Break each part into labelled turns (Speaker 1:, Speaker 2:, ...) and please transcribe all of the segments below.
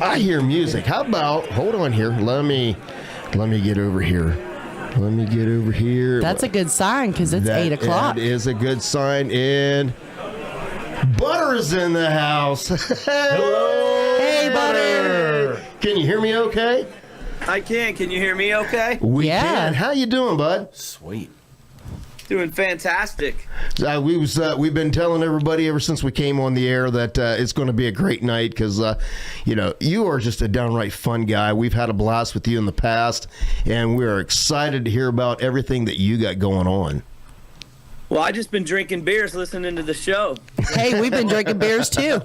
Speaker 1: I hear music. How about, hold on here. Let me get over here.
Speaker 2: That's a good sign because it's 8 o'clock.
Speaker 1: That is a good sign. And Butter's in the house.
Speaker 3: Hello.
Speaker 2: Hey, Butter.
Speaker 1: Can you hear me okay?
Speaker 4: I can. Can you hear me okay?
Speaker 1: We can. How you doing, bud?
Speaker 3: Sweet.
Speaker 4: Doing fantastic.
Speaker 1: We've been telling everybody ever since we came on the air that it's going to be a great night because, you are just a downright fun guy. We've had a blast with you in the past, and we're excited to hear about everything that you got going on.
Speaker 4: Well, I just been drinking beers listening to the show.
Speaker 2: Hey, we've been drinking beers too.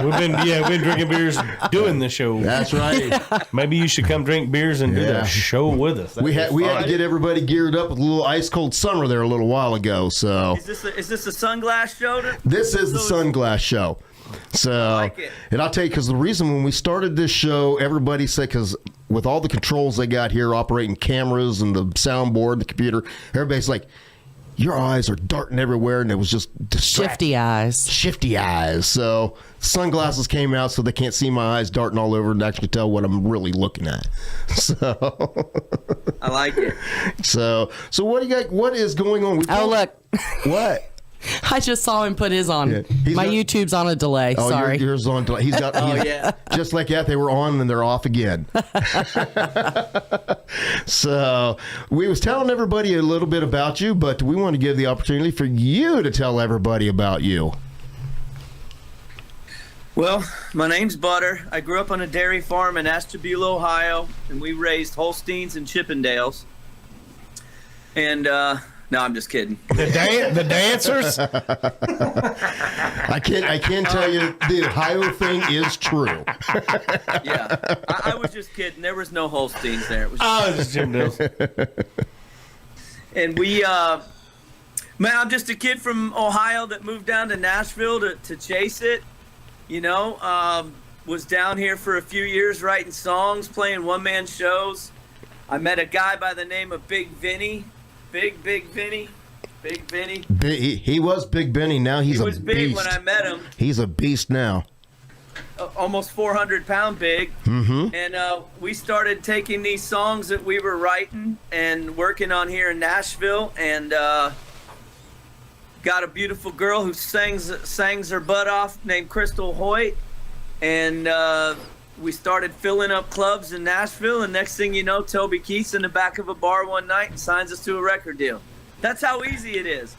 Speaker 3: We've been drinking beers doing the show.
Speaker 1: That's right.
Speaker 3: Maybe you should come drink beers and do the show with us.
Speaker 1: We had to get everybody geared up with a little ice cold summer there a little while ago. So
Speaker 4: is this a sunglass show?
Speaker 1: This is the Sunglass Show. So,
Speaker 4: I like it.
Speaker 1: And I'll tell you, because the reason when we started this show, everybody said, because with all the controls they got here, operating cameras and the soundboard, the computer, everybody's like, your eyes are darting everywhere, and it was just
Speaker 2: Shifty eyes.
Speaker 1: Shifty eyes. So sunglasses came out so they can't see my eyes darting all over and actually tell what I'm really looking at. So
Speaker 4: I like it.
Speaker 1: So what do you got? What is going on?
Speaker 2: Look.
Speaker 1: What?
Speaker 2: I just saw him put his on.
Speaker 1: Yeah.
Speaker 2: My YouTube's on a delay.
Speaker 1: Oh,
Speaker 2: Sorry.
Speaker 1: Yours on delay. He's got.
Speaker 4: Yeah.
Speaker 1: Just like that, they were on and they're off again. So we was telling everybody a little bit about you, but we want to give the opportunity for you to tell everybody about you.
Speaker 4: Well, my name's Butter. I grew up on a dairy farm in Ashtabula, Ohio, and we raised Holsteins and Chippendales. And no, I'm just kidding.
Speaker 3: The dancers?
Speaker 1: I can tell you the Ohio thing is true.
Speaker 4: Yeah, I was just kidding. There was no Holsteins there. It was
Speaker 3: just Chippendales.
Speaker 4: And we, man, I'm just a kid from Ohio that moved down to Nashville to chase it. Was down here for a few years writing songs, playing one-man shows. I met a guy by the name of Big Vinny. Big Vinny.
Speaker 1: He was Big Benny. Now he's a beast.
Speaker 4: He was big when I met him.
Speaker 1: He's a beast now.
Speaker 4: Almost 400-pound big.
Speaker 1: Mm-hmm.
Speaker 4: And we started taking these songs that we were writing and working on here in Nashville, and got a beautiful girl who sings her butt off named Crystal Hoyt, and we started filling up clubs in Nashville, and next thing you know, Toby Keith's in the back of a bar one night and signs us to a record deal. That's how easy it is.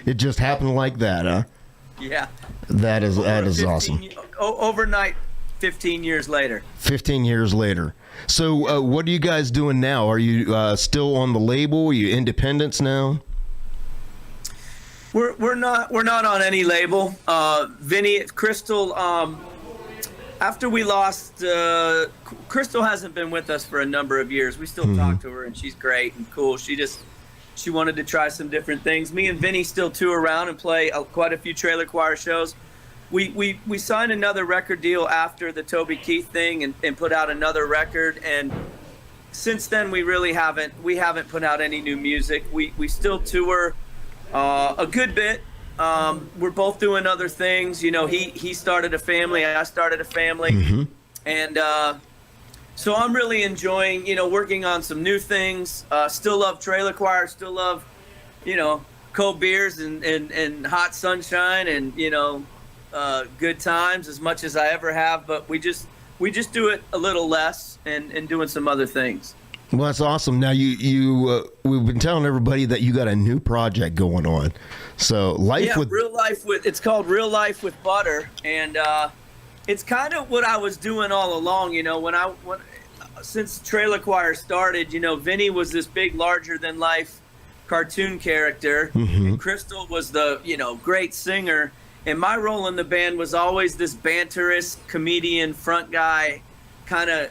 Speaker 1: It just happened like that, huh?
Speaker 4: Yeah.
Speaker 1: That is awesome.
Speaker 4: Overnight, 15 years later.
Speaker 1: 15 years later. So what are you guys doing now? Are you still on the label? Are you independents now?
Speaker 4: We're not on any label. Vinny, Crystal, after we lost, Crystal hasn't been with us for a number of years. We still talk to her, and she's great and cool. She wanted to try some different things. Me and Vinny still tour around and play quite a few trailer choir shows. We signed another record deal after the Toby Keith thing and put out another record. And since then, we haven't put out any new music. We still tour a good bit. We're both doing other things. He started a family, I started a family, and so I'm really enjoying, working on some new things. Still love trailer choir, still love, cold beers and hot sunshine and good times as much as I ever have. But we just do it a little less and doing some other things.
Speaker 1: Well, that's awesome. Now we've been telling everybody that you got a new project going on. So
Speaker 4: it's called Real Life with Butter, and it's kind of what I was doing all along. Since Trailer Choir started, Vinny was this big, larger than life cartoon character, and Crystal was the great singer, and my role in the band was always this banterous comedian, front guy, kind of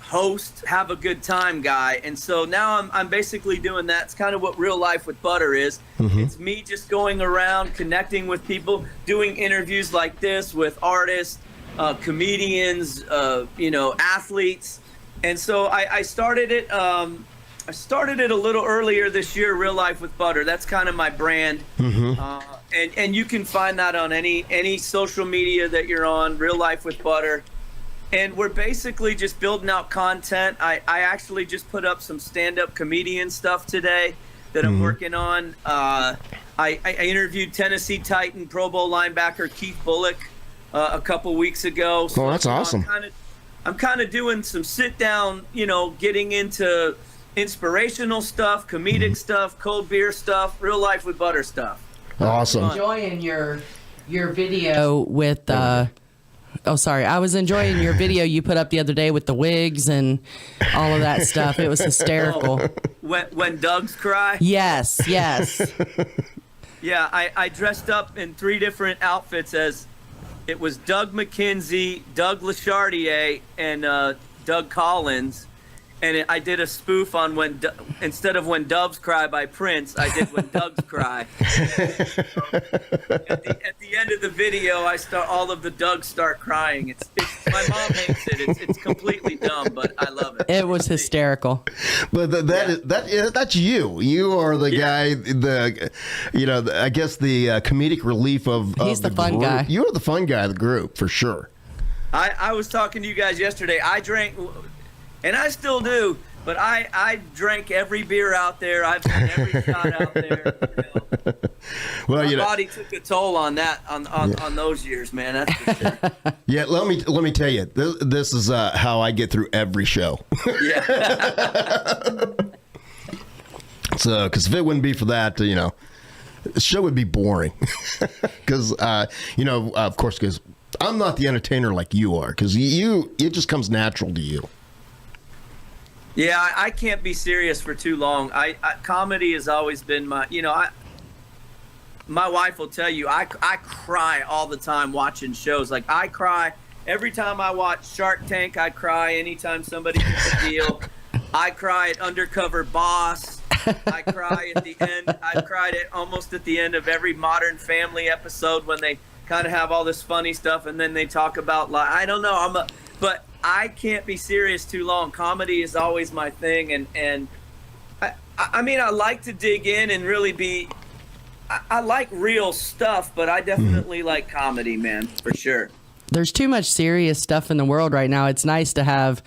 Speaker 4: host, have a good time guy. And so now I'm basically doing that. It's kind of what Real Life with Butter is. It's me just going around connecting with people, doing interviews like this with artists, comedians, athletes. And so I started it a little earlier this year, Real Life with Butter. That's kind of my brand. And you can find that on any social media that you're on, Real Life with Butter. And we're basically just building out content. I actually just put up some stand-up comedian stuff today that I'm working on. I interviewed Tennessee Titan Pro Bowl linebacker Keith Bullock a couple weeks ago. So,
Speaker 1: that's awesome.
Speaker 4: I'm kind of doing some sit-down, getting into inspirational stuff, comedic stuff, cold beer stuff, Real Life with Butter stuff.
Speaker 1: Awesome.
Speaker 2: Enjoying your video with I was enjoying your video you put up the other day with the wigs and all of that stuff. It was hysterical.
Speaker 4: When Doug's cry?
Speaker 2: Yes.
Speaker 4: Yeah, I dressed up in 3 different outfits as it was Doug McKenzie, Doug Lechardier, and Doug Collins. And I did a spoof on instead of When Doves Cry by Prince, I did When Doves Cry. At the end of the video, all of the Dougs start crying. It's my mom hates it. It's completely dumb, but I love it.
Speaker 2: It was hysterical.
Speaker 1: But that's you. You are the guy. I guess the comedic relief of.
Speaker 2: He's the fun
Speaker 1: group.
Speaker 2: guy.
Speaker 1: You are the fun guy of the group for sure.
Speaker 4: I was talking to you guys yesterday. I drank. And I still do, but I drank every beer out there. I've done every shot out there.
Speaker 1: Well,
Speaker 4: my body took a toll on that on those years, man. That's for sure.
Speaker 1: Yeah, let me tell you, this is how I get through every show.
Speaker 4: Yeah.
Speaker 1: So, because if it wouldn't be for that, the show would be boring. Because of course, because I'm not the entertainer like you are. Because it just comes natural to you.
Speaker 4: Yeah, I can't be serious for too long. Comedy has always been my wife will tell you I cry all the time watching shows. Like I cry every time I watch Shark Tank. I cry anytime somebody gets a deal. I cry at Undercover Boss. I cry at the end. I've cried almost at the end of every Modern Family episode when they kind of have all this funny stuff and then they talk about I don't know. But I can't be serious too long. Comedy is always my thing, and I mean I like to dig in and really be. I like real stuff, but I definitely like comedy, man, for sure.
Speaker 2: There's too much serious stuff in the world right now. It's nice to have,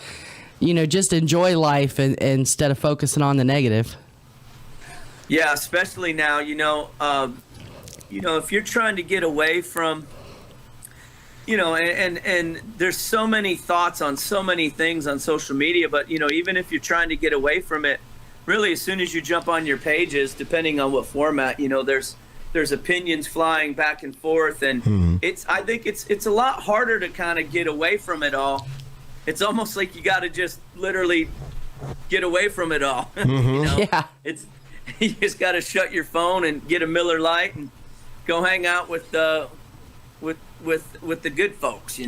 Speaker 2: just enjoy life instead of focusing on the negative.
Speaker 4: Yeah, especially now. If you're trying to get away from. And there's so many thoughts on so many things on social media, but even if you're trying to get away from it, really as soon as you jump on your pages, depending on what format, there's opinions flying back and forth, and I think it's a lot harder to kind of get away from it all. It's almost like you got to just literally get away from it all.
Speaker 2: Yeah.
Speaker 4: You just got to shut your phone and get a Miller Lite and go hang out with the good folks,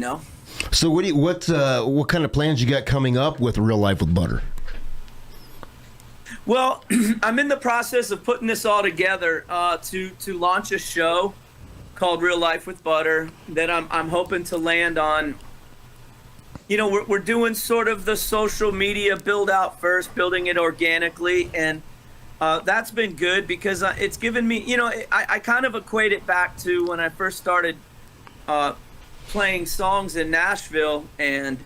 Speaker 1: So what kind of plans you got coming up with Real Life with Butter?
Speaker 4: Well, I'm in the process of putting this all together to launch a show called Real Life with Butter that I'm hoping to land on. We're doing sort of the social media build out first, building it organically, and that's been good because it's given me, I kind of equate it back to when I first started playing songs in Nashville, and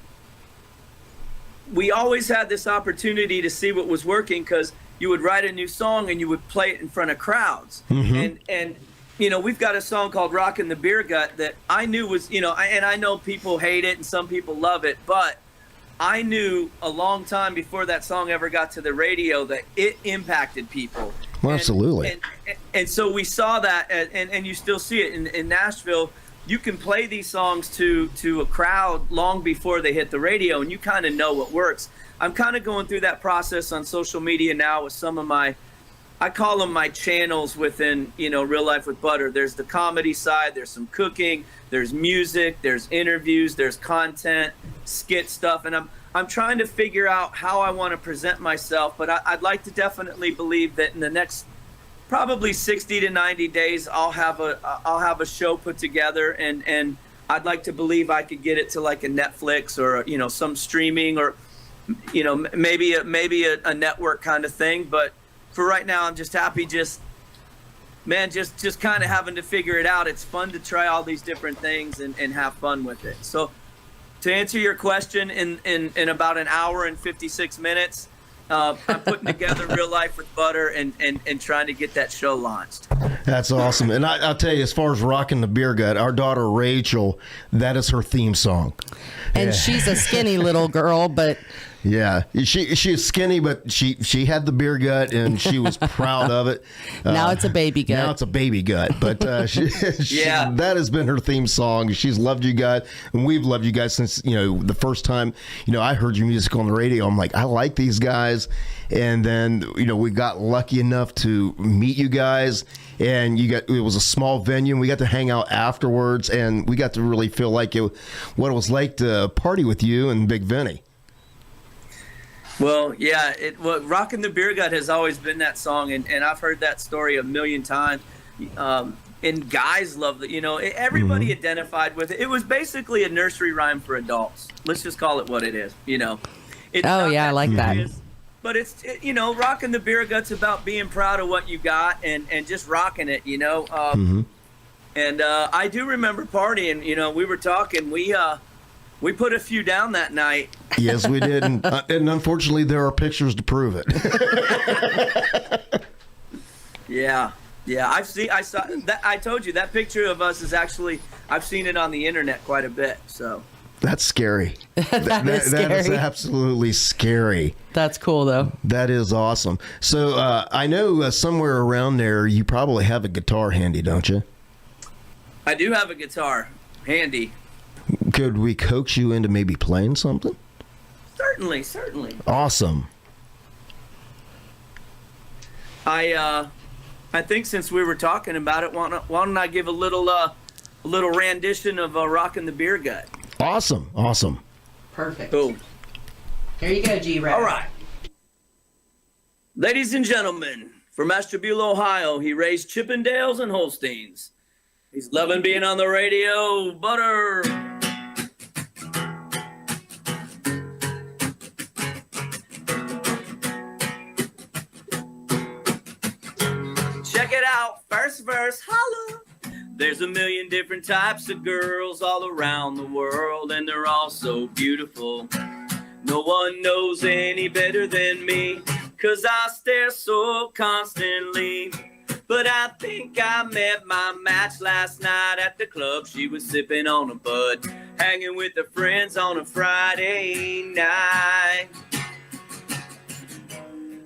Speaker 4: we always had this opportunity to see what was working because you would write a new song and you would play it in front of crowds. And we've got a song called Rockin' the Beer Gut that I knew was, and I know people hate it and some people love it, but I knew a long time before that song ever got to the radio that it impacted people.
Speaker 1: Well, absolutely.
Speaker 4: And so we saw that, and you still see it in Nashville. You can play these songs to a crowd long before they hit the radio, and you kind of know what works. I'm kind of going through that process on social media now with some of I call them my channels within, Real Life with Butter. There's the comedy side, there's some cooking, there's music, there's interviews, there's content, skit stuff, and I'm trying to figure out how I want to present myself, but I'd like to definitely believe that in the next probably 60 to 90 days, I'll have a show put together, and I'd like to believe I could get it to like a Netflix or some streaming or maybe a network kind of thing. But for right now, I'm just happy just man, just kind of having to figure it out. It's fun to try all these different things and have fun with it. So to answer your question, in about an hour and 56 minutes, I'm putting together Real Life with Butter and trying to get that show launched.
Speaker 1: That's awesome. And I'll tell you, as far as Rocking the Beer Gut, our daughter Rachel, that is her theme song.
Speaker 2: And she's a skinny little girl, but
Speaker 1: yeah, she's skinny, but she had the beer gut and she was proud of it.
Speaker 2: now it's a baby gut.
Speaker 1: Now it's a baby gut, but
Speaker 4: Yeah.
Speaker 1: that has been her theme song. She's loved you guys, and we've loved you guys since the first time I heard your music on the radio. I'm like, I like these guys, and then we got lucky enough to meet you guys, and it was a small venue, and we got to hang out afterwards, and we got to really feel like what it was like to party with you and Big Vinny.
Speaker 4: Well, yeah, Rockin' the Beer Gut has always been that song, and I've heard that story a million times. And guys love it. Everybody identified with it. It was basically a nursery rhyme for adults. Let's just call it what it is. It's
Speaker 2: Oh,
Speaker 4: not
Speaker 2: yeah, I like that.
Speaker 4: serious, but it's Rockin' the Beer Gut's about being proud of what you got and just rocking it. And I do remember partying. We were talking. We put a few down that night.
Speaker 1: Yes, we did, and unfortunately, there are pictures to prove it.
Speaker 4: Yeah. I saw that. I told you that picture of us is actually. I've seen it on the internet quite a bit. So
Speaker 1: That's scary.
Speaker 2: That is scary.
Speaker 1: That is absolutely scary.
Speaker 2: That's cool, though.
Speaker 1: That is awesome. So I know somewhere around there you probably have a guitar handy, don't you?
Speaker 4: I do have a guitar handy.
Speaker 1: Could we coax you into maybe playing something?
Speaker 4: Certainly.
Speaker 1: Awesome.
Speaker 4: I think since we were talking about it, why don't I give a little rendition of "Rockin' the Beer Gut"?
Speaker 1: Awesome.
Speaker 2: Perfect.
Speaker 4: Cool.
Speaker 2: Here you go, G-Rap.
Speaker 4: All right. Ladies and gentlemen, from Ashtabula, Ohio, he raised Chippendales and Holsteins. He's loving being on the radio. Butter. Check it out, first verse, holla. There's a million different types of girls all around the world, and they're all so beautiful. No one knows any better than me, 'cause I stare so constantly. But I think I met my match last night at the club. She was sipping on a bud, hanging with her friends on a Friday night.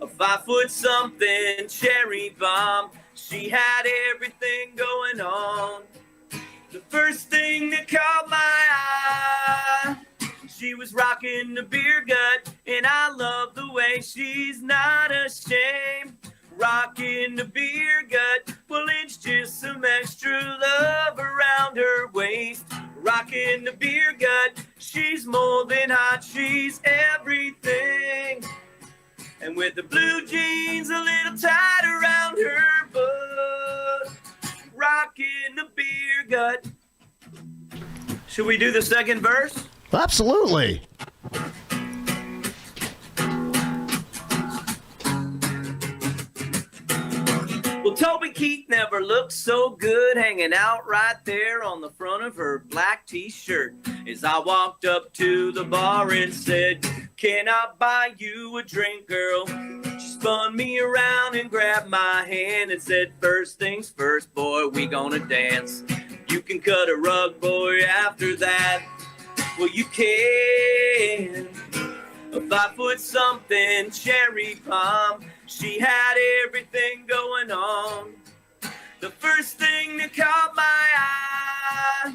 Speaker 4: A 5-foot-something cherry bomb. She had everything going on. The first thing that caught my eye, she was rocking the beer gut, and I love the way she's not ashamed. Rocking the beer gut, well, it's just some extra love around her waist. Rocking the beer gut, she's more than hot, she's everything. And with the blue jeans a little tight around her butt, rocking the beer gut. Should we do the second verse?
Speaker 1: Absolutely.
Speaker 4: Well, Toby Keith never looked so good hanging out right there on the front of her black t-shirt. As I walked up to the bar and said, "Can I buy you a drink, girl?" She spun me around and grabbed my hand and said, "First things first, boy, we gonna dance. You can cut a rug, boy, after that." Well, you can. A 5-foot-something cherry palm. She had everything going on. The first thing that caught my eye,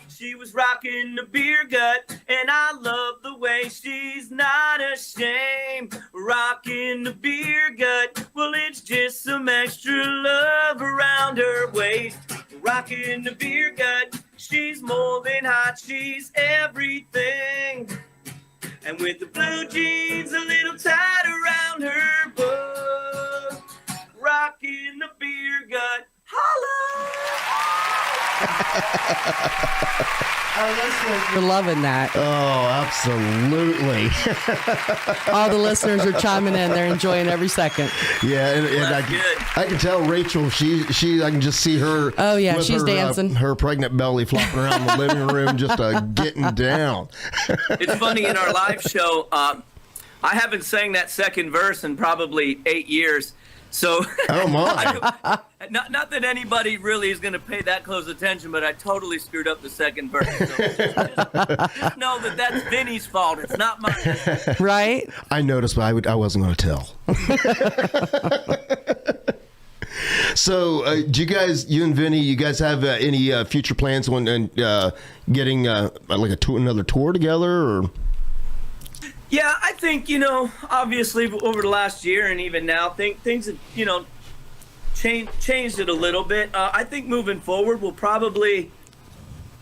Speaker 4: she was rocking the beer gut, and I love the way she's not ashamed. Rocking the beer gut, well, it's just some extra love around her waist. Rocking the beer gut, she's more than hot, she's everything. And with the blue jeans a little tight around her butt, rocking the beer gut, holla!
Speaker 2: Our listeners are loving that.
Speaker 1: Oh, absolutely.
Speaker 2: All the listeners are chiming in. They're enjoying every second.
Speaker 1: Yeah, and I can tell Rachel. She I can just see her.
Speaker 2: Oh yeah,
Speaker 1: with
Speaker 2: she's
Speaker 1: her,
Speaker 2: dancing.
Speaker 1: Her pregnant belly flopping around the living room, just getting down.
Speaker 4: It's funny, in our live show, I haven't sang that second verse in probably 8 years. So,
Speaker 1: oh my!
Speaker 4: Not that anybody really is going to pay that close attention, but I totally screwed up the second verse. So just know that that's Vinny's fault. It's not mine.
Speaker 2: Right?
Speaker 1: I noticed, but I wasn't going to tell. So, do you guys, you and Vinny, you guys have any future plans on getting like another tour together, or?
Speaker 4: Yeah, I think, obviously over the last year and even now, things have, changed it a little bit. I think moving forward, we'll probably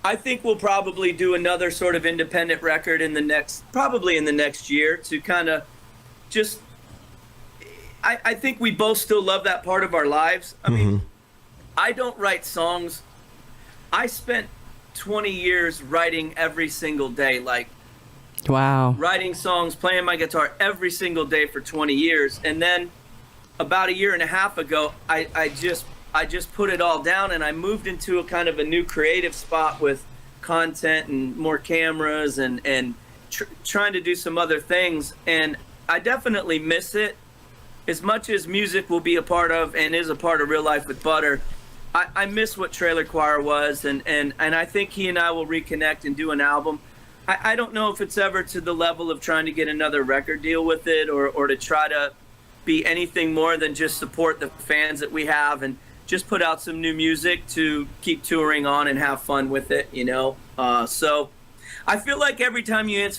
Speaker 4: do another sort of independent record in the next year to kind of just, I think we both still love that part of our lives. I mean, I don't write songs. I spent 20 years writing every single day, like,
Speaker 2: wow.
Speaker 4: Writing songs, playing my guitar every single day for 20 years. And then about a year and a half ago, I just put it all down and I moved into a kind of a new creative spot with content and more cameras and trying to do some other things. And I definitely miss it. As much as music will be a part of and is a part of Real Life with Butter, I miss what Trailer Choir was. And I think he and I will reconnect and do an album. I don't know if it's ever to the level of trying to get another record deal with it or to try to be anything more than just support the fans that we have and just put out some new music to keep touring on and have fun with it, So I feel like every time you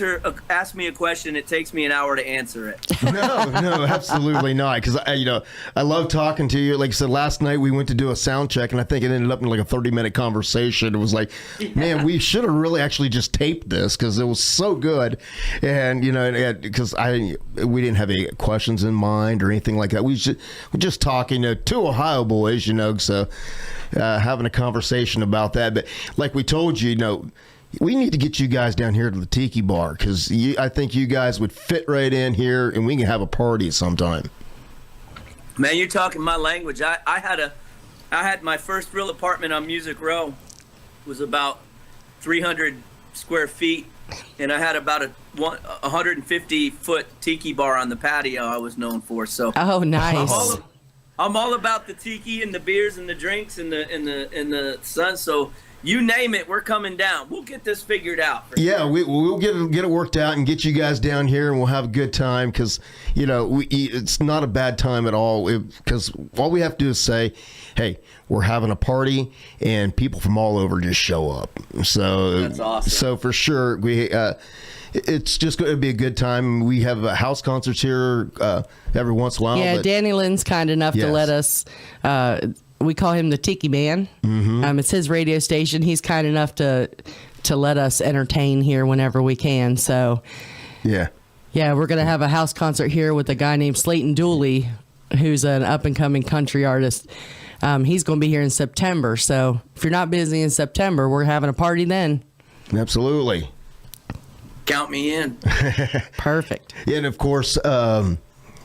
Speaker 4: ask me a question, it takes me an hour to answer it.
Speaker 1: No, absolutely not. Because I love talking to you. Like I said, last night we went to do a sound check, and I think it ended up in like a 30-minute conversation. It was like, man, we should have really actually just taped this because it was so good. And because we didn't have any questions in mind or anything like that. We're just talking to two Ohio boys, so having a conversation about that. But like we told you, we need to get you guys down here to the Tiki Bar because I think you guys would fit right in here, and we can have a party sometime.
Speaker 4: Man, you're talking my language. I had my first real apartment on Music Row. It was about 300 square feet, and I had about a 150-foot Tiki Bar on the patio I was known for. So
Speaker 2: oh, nice.
Speaker 4: I'm all about the tiki and the beers and the drinks and the sun. So. You name it, we're coming down. We'll get this figured out.
Speaker 1: Yeah, we'll get it worked out and get you guys down here, and we'll have a good time because, it's not a bad time at all because all we have to do is say, hey, we're having a party, and people from all over just show up. So
Speaker 4: that's awesome. So
Speaker 1: for sure, it's just going to be a good time. We have house concerts here every once in a while.
Speaker 2: Yeah, Danny Lynn's kind enough to let us... we call him the Tiki Man. Mm-hmm. It's his radio station. He's kind enough to let us entertain here whenever we can. So,
Speaker 1: yeah,
Speaker 2: we're gonna have a house concert here with a guy named Slayton Dooley, who's an up and coming country artist. He's going to be here in September. So, if you're not busy in September, we're having a party then.
Speaker 1: Absolutely.
Speaker 4: Count me in.
Speaker 2: Perfect.
Speaker 1: Yeah, and of course.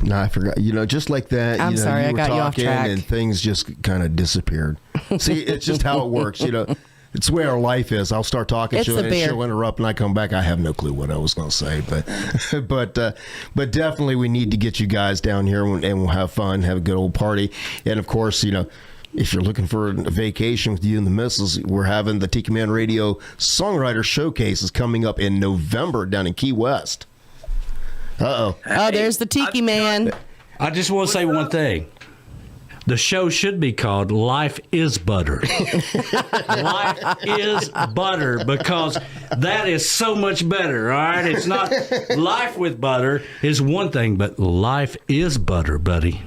Speaker 1: No, I forgot. Just like that.
Speaker 2: I'm sorry, I got you off track.
Speaker 1: And things just kind of disappeared. See, it's just how it works. It's the way our life is. I'll start talking to her, and she'll interrupt, and I come back. I have no clue what I was going to say, but definitely we need to get you guys down here, and we'll have fun, have a good old party, and of course, if you're looking for a vacation with you and the missus, we're having the Tiki Man Radio Songwriter Showcase is coming up in November down in Key West. Uh-oh.
Speaker 2: Oh, there's the Tiki Man.
Speaker 5: I just want to say one thing. The show should be called Life is Butter. Life is Butter, because that is so much better, all right? It's not life with butter is one thing, but life is butter, buddy.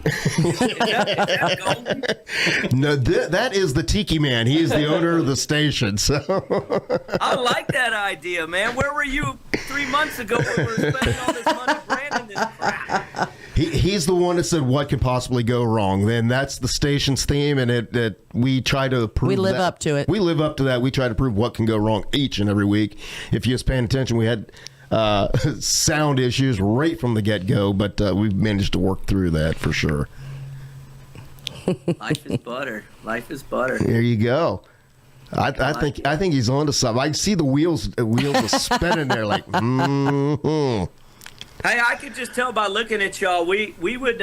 Speaker 1: No, that is the Tiki Man. He is the owner of the station. So
Speaker 4: I like that idea, man. Where were you 3 months ago when we were spending all this money branding this crap?
Speaker 1: He's the one that said what could possibly go wrong. Then that's the station's theme, and we try to prove.
Speaker 2: We live
Speaker 1: that.
Speaker 2: up to it.
Speaker 1: We live up to that. We try to prove what can go wrong each and every week. If you was paying attention, we had sound issues right from the get-go, but we've managed to work through that for sure.
Speaker 4: Life is butter. Life is butter.
Speaker 1: There you go. I think he's on to something. I see the wheels are spinning there like. Mm-hmm.
Speaker 4: Hey, I could just tell by looking at y'all, we could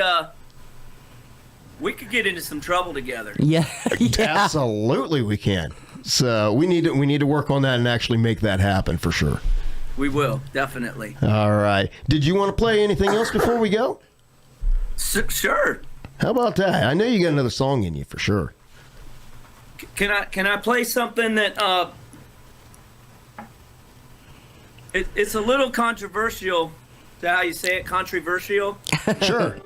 Speaker 4: get into some trouble together.
Speaker 2: Yeah.
Speaker 1: Absolutely, we can. So we need to work on that and actually make that happen for sure.
Speaker 4: We will, definitely.
Speaker 1: All right. Did you want to play anything else before we go?
Speaker 4: Sure.
Speaker 1: How about that? I know you got another song in you for sure.
Speaker 4: Can I play something that it's a little controversial? Is that how you say it? Controversial?
Speaker 1: Sure.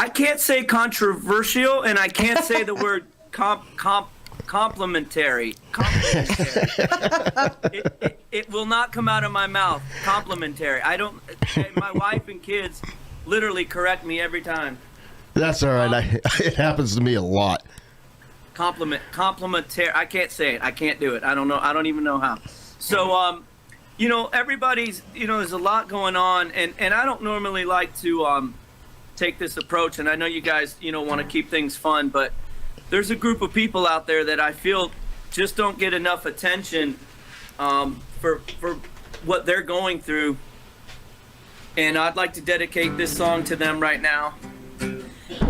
Speaker 4: I can't say controversial, and I can't say the word complimentary. It will not come out of my mouth. Complimentary. I don't. My wife and kids literally correct me every time.
Speaker 1: That's all right. It happens to me a lot.
Speaker 4: Complimentary. I can't say it. I can't do it. I don't know. I don't even know how. So, everybody's, there's a lot going on, and I don't normally like to take this approach, and I know you guys, want to keep things fun, but there's a group of people out there that I feel just don't get enough attention for what they're going through, and I'd like to dedicate this song to them right now.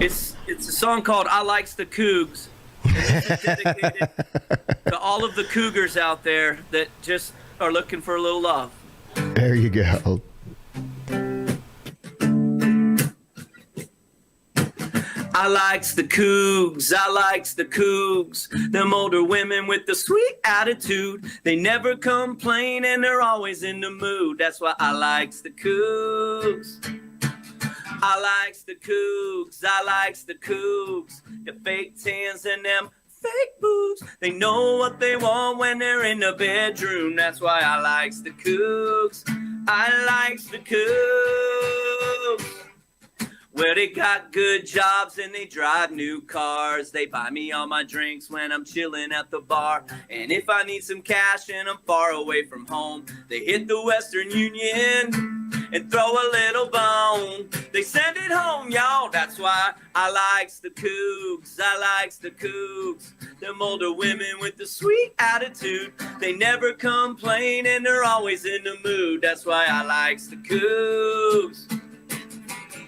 Speaker 4: It's a song called "I Likes the Cougs." And this is dedicated to all of the cougars out there that just are looking for a little love.
Speaker 1: There you go.
Speaker 4: I likes the cougs, I likes the cougs. Them older women with the sweet attitude. They never complain and they're always in the mood. That's why I likes the cougs. I likes the cougs, I likes the cougs. The fake tans and them fake boobs. They know what they want when they're in the bedroom. That's why I likes the cougs. I likes the cougs. Well, they got good jobs and they drive new cars. They buy me all my drinks when I'm chilling at the bar. And if I need some cash and I'm far away from home, they hit the Western Union and throw a little bone. They send it home, y'all. That's why I likes the cougs. I likes the cougs. Them older women with the sweet attitude. They never complain and they're always in the mood. That's why I likes the cougs.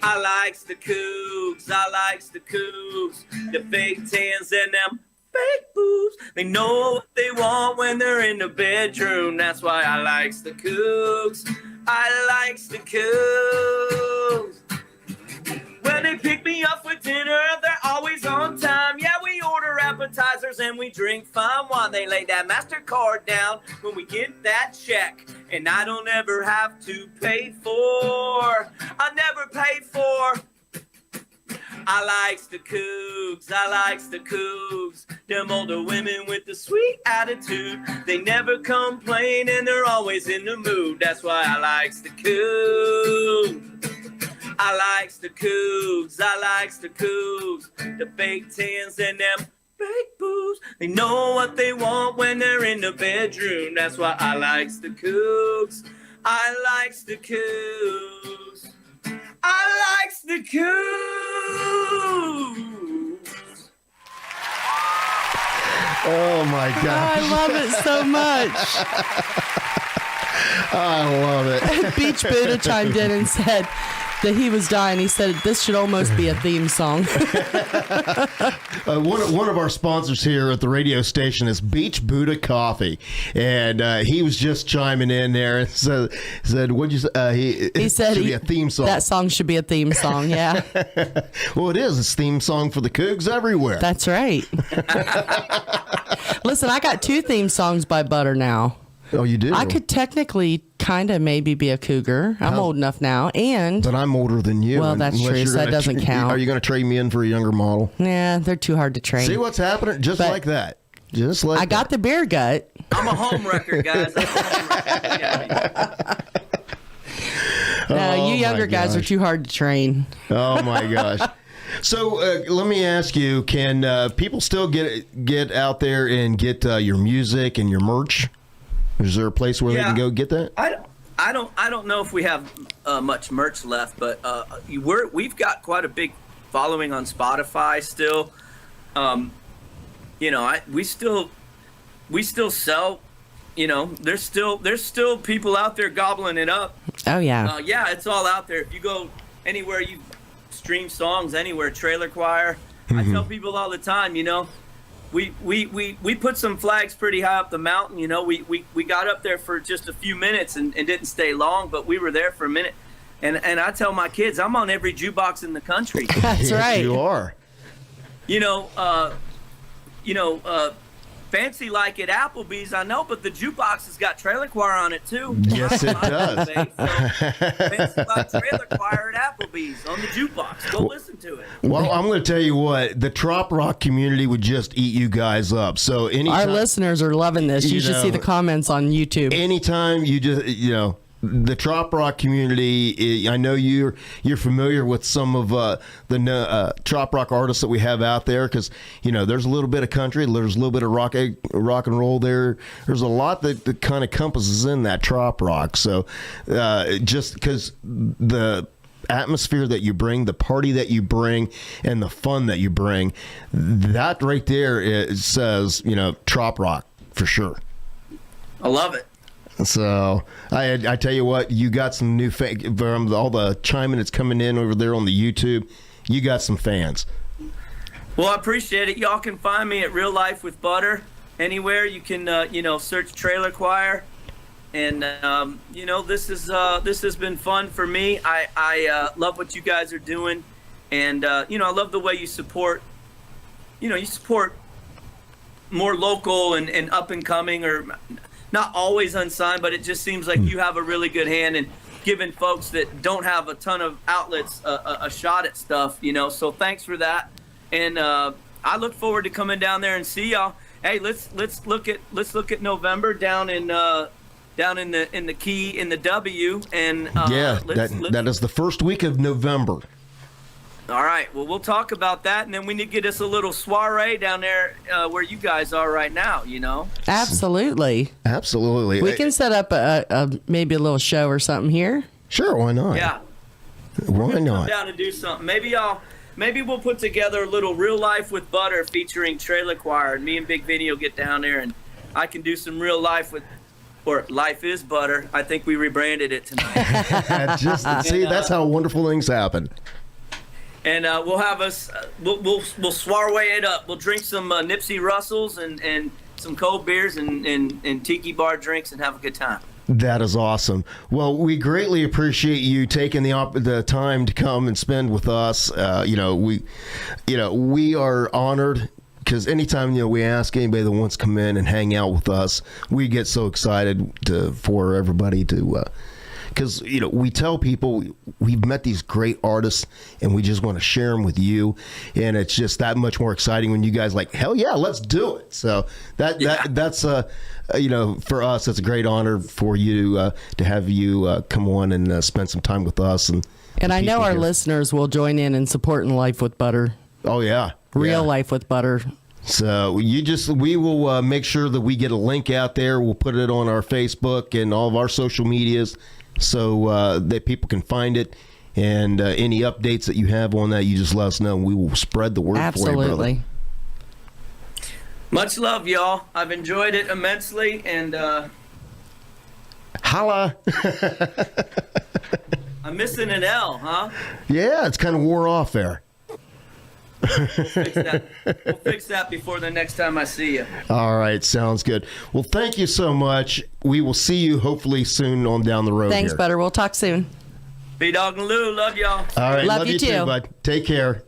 Speaker 4: I likes the cougs, I likes the cougs. The fake tans and them fake boobs. They know what they want when they're in the bedroom. That's why I likes the cougs. I likes the cougs. When they pick me up for dinner, they're always on time. Yeah, we order appetizers and we drink fine wine. They lay that MasterCard down when we get that check. And I don't ever have to pay for. I never paid for. I likes the cougs, I likes the cougs. Them older women with the sweet attitude. They never complain and they're always in the mood. That's why I likes the cougs. I likes the cougs, I likes the cougs. The fake tans and them fake boobs. They know what they want when they're in the bedroom. That's why I likes the cougs. I likes the cougs. I likes the cougs.
Speaker 1: Oh my God!
Speaker 2: I love it so much.
Speaker 1: I love it.
Speaker 2: Beach Buddha chimed in and said that he was dying. He said this should almost be a theme song.
Speaker 1: One of our sponsors here at the radio station is Beach Buddha Coffee, and he was just chiming in there and said, "What'd you say?"
Speaker 2: He said
Speaker 1: should be a theme song.
Speaker 2: That song should be a theme song. Yeah.
Speaker 1: Well, it is. It's theme song for the Cougs everywhere.
Speaker 2: That's right. Listen, I got 2 theme songs by Butter now.
Speaker 1: Oh, you do?
Speaker 2: I could technically kind of maybe be a cougar. I'm old enough now, and
Speaker 1: but I'm older than you.
Speaker 2: Well, that's true, so that doesn't count.
Speaker 1: Are you going to trade me in for a younger model?
Speaker 2: Nah, they're too hard to train.
Speaker 1: See what's happening? Just like that. Just like
Speaker 2: I got the beer gut.
Speaker 4: I'm a home wrecker, guys. I'm a home wrecker. Yeah.
Speaker 2: No,
Speaker 1: Oh,
Speaker 2: you younger
Speaker 1: my
Speaker 2: guys are
Speaker 1: gosh.
Speaker 2: too hard to train.
Speaker 1: Oh my gosh. So let me ask you: can people still get out there and get your music and your merch? Is there a place where they can go get that?
Speaker 4: I don't know if we have much merch left, but we've got quite a big following on Spotify still. We still sell. There's still people out there gobbling it up.
Speaker 2: Oh yeah.
Speaker 4: Yeah, it's all out there. If you go anywhere, you stream songs anywhere, Trailer Choir. I tell people all the time, we put some flags pretty high up the mountain. We got up there for just a few minutes and didn't stay long, but we were there for a minute. And I tell my kids, I'm on every jukebox in the country.
Speaker 2: That's
Speaker 1: Yes,
Speaker 2: right.
Speaker 1: you are.
Speaker 4: Fancy like at Applebee's, I know, but the jukebox has got Trailer Choir on it too.
Speaker 1: Yes, it does.
Speaker 4: Fancy like Trailer Choir at Applebee's on the jukebox. Go listen to it.
Speaker 1: Well, I'm going to tell you what, the trop rock community would just eat you guys up. So
Speaker 2: Our
Speaker 1: anytime,
Speaker 2: listeners are loving this. You
Speaker 1: You
Speaker 2: should see
Speaker 1: know,
Speaker 2: the comments on YouTube.
Speaker 1: anytime you just, the trop rock community, I know you're familiar with some of the trop rock artists that we have out there, because there's a little bit of country, there's a little bit of rock and roll there. There's a lot that kind of encompasses in that trop rock. So just because the atmosphere that you bring, the party that you bring, and the fun that you bring, that right there it says trop rock for sure.
Speaker 4: I love it.
Speaker 1: So I tell you what, you got some new from all the chiming that's coming in over there on the YouTube. You got some fans.
Speaker 4: Well, I appreciate it. Y'all can find me at Real Life with Butter anywhere. You can search Trailer Choir, and this has been fun for me. I love what you guys are doing, and I love the way you support. You support more local and up and coming, or not always unsigned, but it just seems like you have a really good hand in giving folks that don't have a ton of outlets a shot at stuff, So thanks for that, and I look forward to coming down there and see y'all. Hey, let's look at November down in the Key in the W, and
Speaker 1: that is the first week of November.
Speaker 4: All right. Well, we'll talk about that, and then we need to get us a little soiree down there where you guys are right now.
Speaker 2: Absolutely.
Speaker 1: Absolutely.
Speaker 2: We can set up maybe a little show or something here.
Speaker 1: Sure, why not?
Speaker 4: Yeah.
Speaker 1: Why
Speaker 4: Come
Speaker 1: not?
Speaker 4: down and do something. Maybe we'll put together a little Real Life with Butter featuring Trailer Choir, and me and Big Vinny will get down there, and I can do some Real Life or Life is Butter. I think we rebranded it tonight.
Speaker 1: That's how wonderful things happen.
Speaker 4: And we'll have we'll soiree it up. We'll drink some Nipsey Russells and some cold beers and tiki bar drinks and have a good time.
Speaker 1: That is awesome. Well, we greatly appreciate you taking the time to come and spend with us. We are honored, because anytime we ask anybody that wants to come in and hang out with us, we get so excited for everybody to. Because we tell people we've met these great artists and we just want to share them with you, and it's just that much more exciting when you guys like, hell yeah, let's do it. So that's for us, it's a great honor for you to have you come on and spend some time with us. And
Speaker 2: I know our
Speaker 1: here.
Speaker 2: listeners will join in supporting Life with Butter.
Speaker 1: Oh yeah,
Speaker 2: Real
Speaker 1: yeah.
Speaker 2: Life with Butter.
Speaker 1: So we will make sure that we get a link out there. We'll put it on our Facebook and all of our social medias, so that people can find it. And any updates that you have on that, you just let us know, and we will spread the word for you,
Speaker 2: Absolutely.
Speaker 1: brother.
Speaker 4: Much love, y'all. I've enjoyed it immensely, and
Speaker 1: Holla.
Speaker 4: I'm missing an L, huh?
Speaker 1: Yeah, it's kind of wore off there.
Speaker 4: We'll fix that before the next time I see you.
Speaker 1: All right, sounds good. Well, thank you so much. We will see you hopefully soon on down the road.
Speaker 2: Thanks,
Speaker 1: here.
Speaker 2: Butter. We'll talk soon.
Speaker 4: B-Dog and Lou, love y'all.
Speaker 1: All right,
Speaker 2: Love you
Speaker 1: too,
Speaker 2: too.
Speaker 1: bud. Take care.